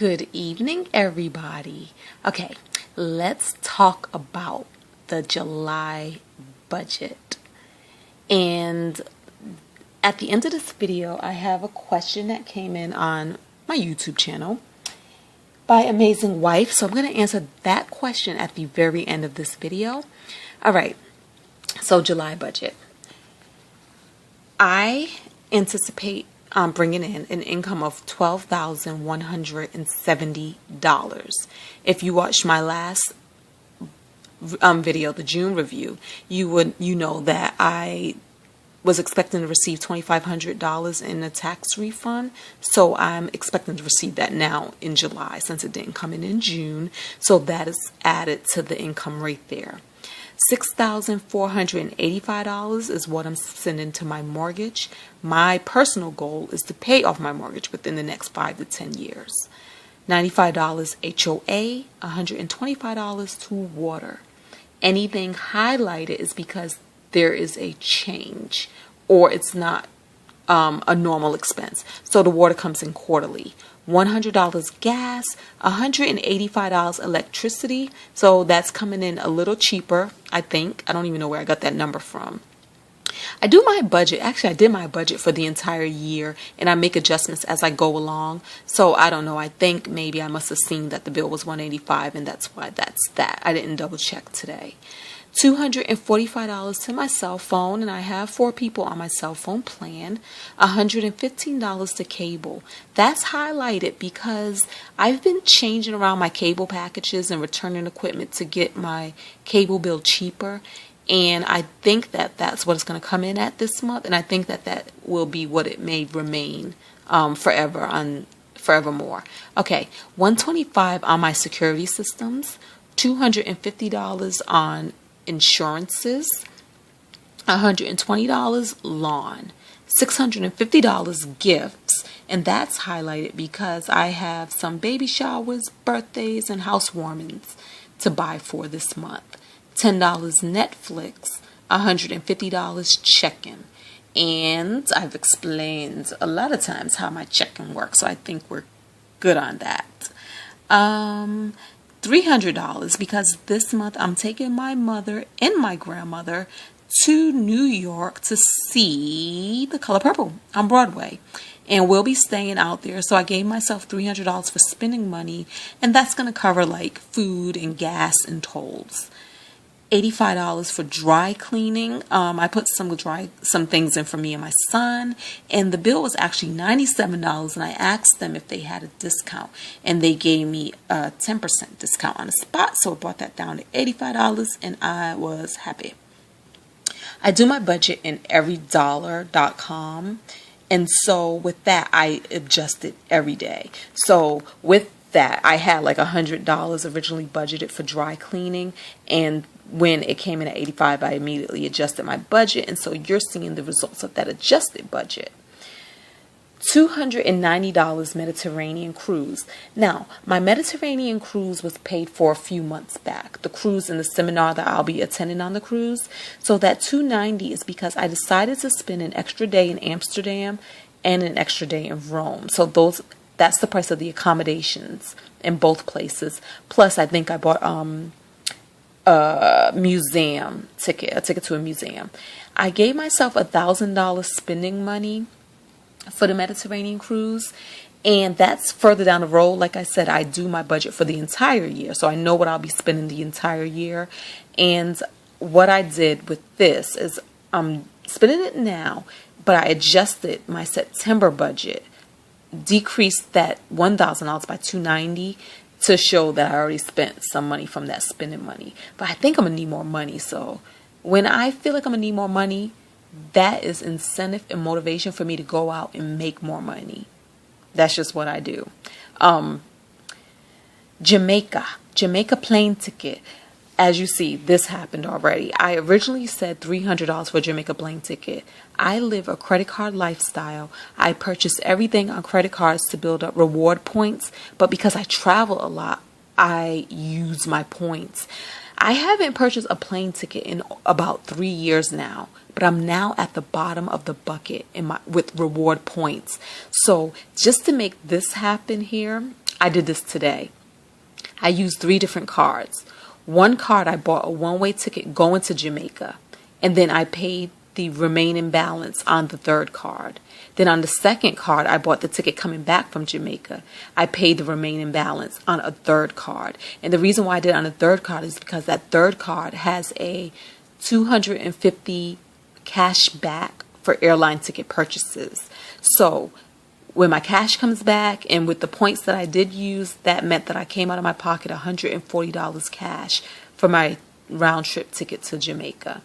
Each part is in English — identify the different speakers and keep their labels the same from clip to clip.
Speaker 1: Good evening, everybody. Okay, let's talk about the July budget. And at the end of this video, I have a question that came in on my YouTube channel by Amazing Wife. So I'm going to answer that question at the very end of this video. All right, so July budget. I anticipate bringing in an income of $12,170. If you watched my last video, the June review, you know that I was expecting to receive $2,500 in a tax refund. So I'm expecting to receive that now in July since it didn't come in June. So that is added to the income right there. $6,485 is what I'm sending to my mortgage. My personal goal is to pay off my mortgage within the next 5 to 10 years. $95 HOA, $125 to water. Anything highlighted is because there is a change or it's not a normal expense. So the water comes in quarterly. $100 gas, $185 electricity. So that's coming in a little cheaper, I think. I don't even know where I got that number from. I do my budget. Actually, I did my budget for the entire year, and I make adjustments as I go along. So I don't know. I think maybe I must have seen that the bill was $185, and that's why that's that. I didn't double check today. $245 to my cell phone, and I have 4 people on my cell phone plan. $115 to cable. That's highlighted because I've been changing around my cable packages and returning equipment to get my cable bill cheaper. And I think that that's what it's going to come in at this month, and I think that that will be what it may remain forevermore. Okay, $125 on my security systems, $250 on insurances, $120 lawn, $650 gifts, and that's highlighted because I have some baby showers, birthdays, and housewarmings to buy for this month. $10 Netflix, $150 check-in. And I've explained a lot of times how my check-in works, so I think we're good on that. $300 because this month I'm taking my mother and my grandmother to New York to see The Color Purple on Broadway. And we'll be staying out there. So I gave myself $300 for spending money, and that's going to cover like food and gas and tolls. $85 for dry cleaning. I put some things in for me and my son, and the bill was actually $97, and I asked them if they had a discount, and they gave me a 10% discount on the spot, so I brought that down to $85, and I was happy. I do my budget in everydollar.com, and so with that, I adjust it every day. So with that, I had like $100 originally budgeted for dry cleaning, and when it came in at $85, I immediately adjusted my budget, and so you're seeing the results of that adjusted budget. $290 Mediterranean cruise. Now, my Mediterranean cruise was paid for a few months back. The cruise and the seminar that I'll be attending on the cruise. So that $290 is because I decided to spend an extra day in Amsterdam and an extra day in Rome. So that's the price of the accommodations in both places. Plus, I think I bought a ticket to a museum. I gave myself $1,000 spending money for the Mediterranean cruise, and that's further down the road. Like I said, I do my budget for the entire year, so I know what I'll be spending the entire year. And what I did with this is I'm spending it now, but I adjusted my September budget, decreased that $1,000 by $290 to show that I already spent some money from that spending money. But I think I'm going to need more money. So when I feel like I'm going to need more money, that is incentive and motivation for me to go out and make more money. That's just what I do. Jamaica plane ticket. As you see, this happened already. I originally said $300 for a Jamaica plane ticket. I live a credit card lifestyle. I purchase everything on credit cards to build up reward points. But because I travel a lot, I use my points. I haven't purchased a plane ticket in about 3 years now, but I'm now at the bottom of the bucket with reward points. So just to make this happen here, I did this today. I used 3 different cards. One card, I bought a one-way ticket going to Jamaica, and then I paid the remaining balance on the 3rd card. Then on the 2nd card, I bought the ticket coming back from Jamaica. I paid the remaining balance on a 3rd card. And the reason why I did it on the 3rd card is because that 3rd card has a $250 cash back for airline ticket purchases. So when my cash comes back and with the points that I did use, that meant that I came out of my pocket $140 cash for my round trip ticket to Jamaica.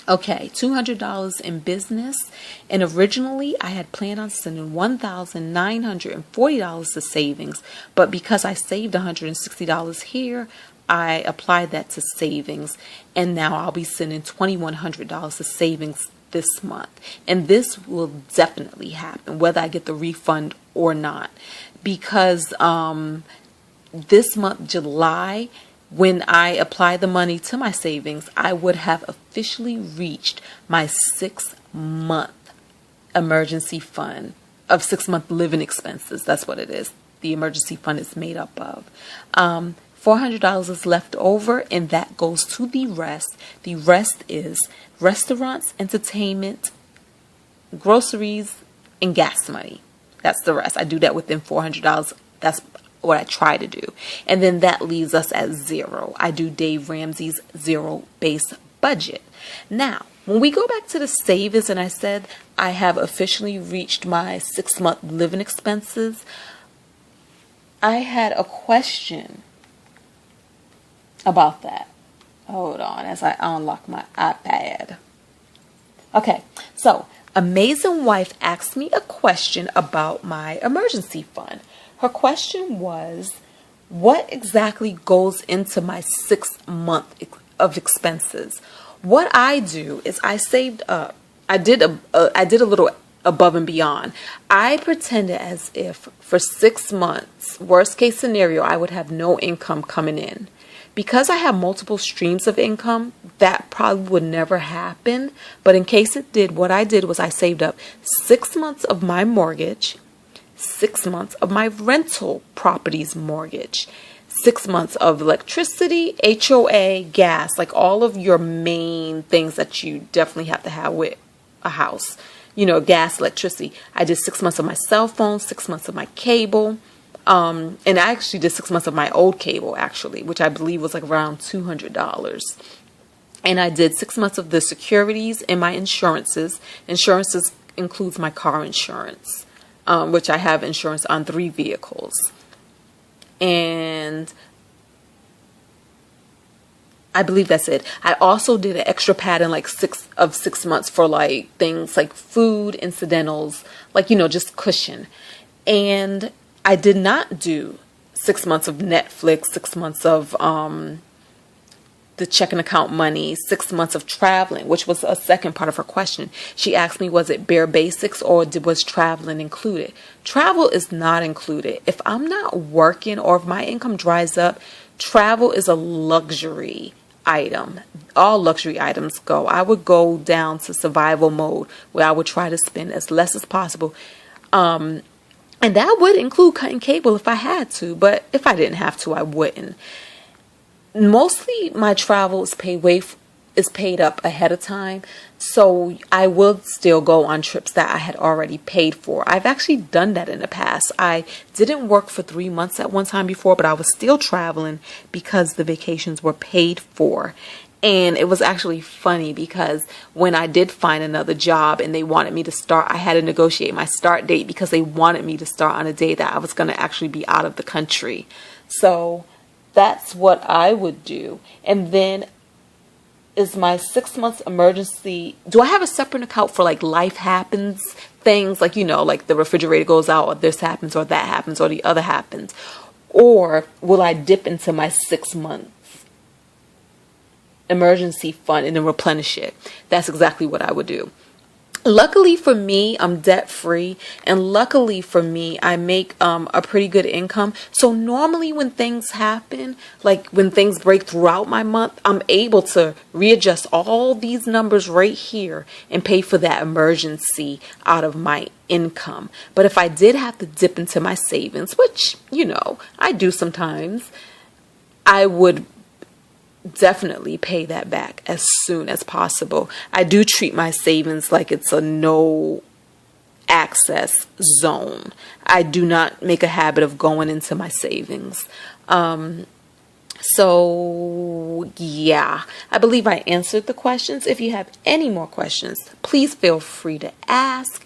Speaker 1: Okay, $200 in business, and originally I had planned on sending $1,940 to savings, but because I saved $160 here, I applied that to savings, and now I'll be sending $2,100 to savings this month. And this will definitely happen whether I get the refund or not, because this month, July, when I apply the money to my savings, I would have officially reached my 6-month emergency fund of 6-month living expenses. That's what it is. The emergency fund is made up of. $400 is left over, and that goes to the rest. The rest is restaurants, entertainment, groceries, and gas money. That's the rest. I do that within $400. That's what I try to do. And then that leaves us at 0. I do Dave Ramsey's 0 base budget. Now, when we go back to the savings and I said I have officially reached my 6-month living expenses, I had a question about that. Hold on as I unlock my iPad. Okay, so Amazing Wife asked me a question about my emergency fund. Her question was, what exactly goes into my 6th month of expenses? What I do is I saved up. I did a little above and beyond. I pretended as if for 6 months, worst case scenario, I would have no income coming in. Because I have multiple streams of income, that probably would never happen. But in case it did, what I did was I saved up 6 months of my mortgage, 6 months of my rental properties mortgage, 6 months of electricity, HOA, gas, like all of your main things that you definitely have to have with a house. You know, gas, electricity. I did 6 months of my cell phone, 6 months of my cable. And I actually did 6 months of my old cable, actually, which I believe was like around $200. And I did 6 months of the securities and my insurances. Insurances includes my car insurance, which I have insurance on 3 vehicles. And I believe that's it. I also did an extra pad in like 6 months for like things like food, incidentals, like, you know, just cushion. And I did not do 6 months of Netflix, 6 months of the checking account money, 6 months of traveling, which was a second part of her question. She asked me, was it bare basics or was traveling included? Travel is not included. If I'm not working or if my income dries up, travel is a luxury item. All luxury items go. I would go down to survival mode where I would try to spend as less as possible. And that would include cutting cable if I had to, but if I didn't have to, I wouldn't. Mostly my travel is paid up ahead of time, so I will still go on trips that I had already paid for. I've actually done that in the past. I didn't work for 3 months at one time before, but I was still traveling because the vacations were paid for. And it was actually funny because when I did find another job and they wanted me to start, I had to negotiate my start date because they wanted me to start on a day that I was going to actually be out of the country. So that's what I would do. And then is my 6 months emergency, do I have a separate account for like life happens things, like, you know, like the refrigerator goes out or this happens or that happens or the other happens? Or will I dip into my 6 months emergency fund and then replenish it? That's exactly what I would do. Luckily for me, I'm debt free, and luckily for me, I make a pretty good income. So normally when things happen, like when things break throughout my month, I'm able to readjust all these numbers right here and pay for that emergency out of my income. But if I did have to dip into my savings, which, I do sometimes, I would definitely pay that back as soon as possible. I do treat my savings like it's a no access zone. I do not make a habit of going into my savings. So yeah, I believe I answered the questions. If you have any more questions, please feel free to ask.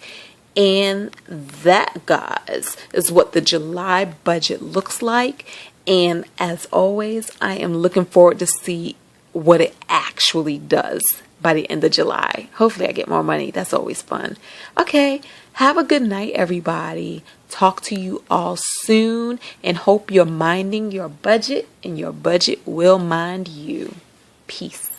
Speaker 1: And that, guys, is what the July budget looks like. And as always, I am looking forward to see what it actually does by the end of July. Hopefully I get more money. That's always fun. Okay, have a good night, everybody. Talk to you all soon, and hope you're minding your budget and your budget will mind you. Peace.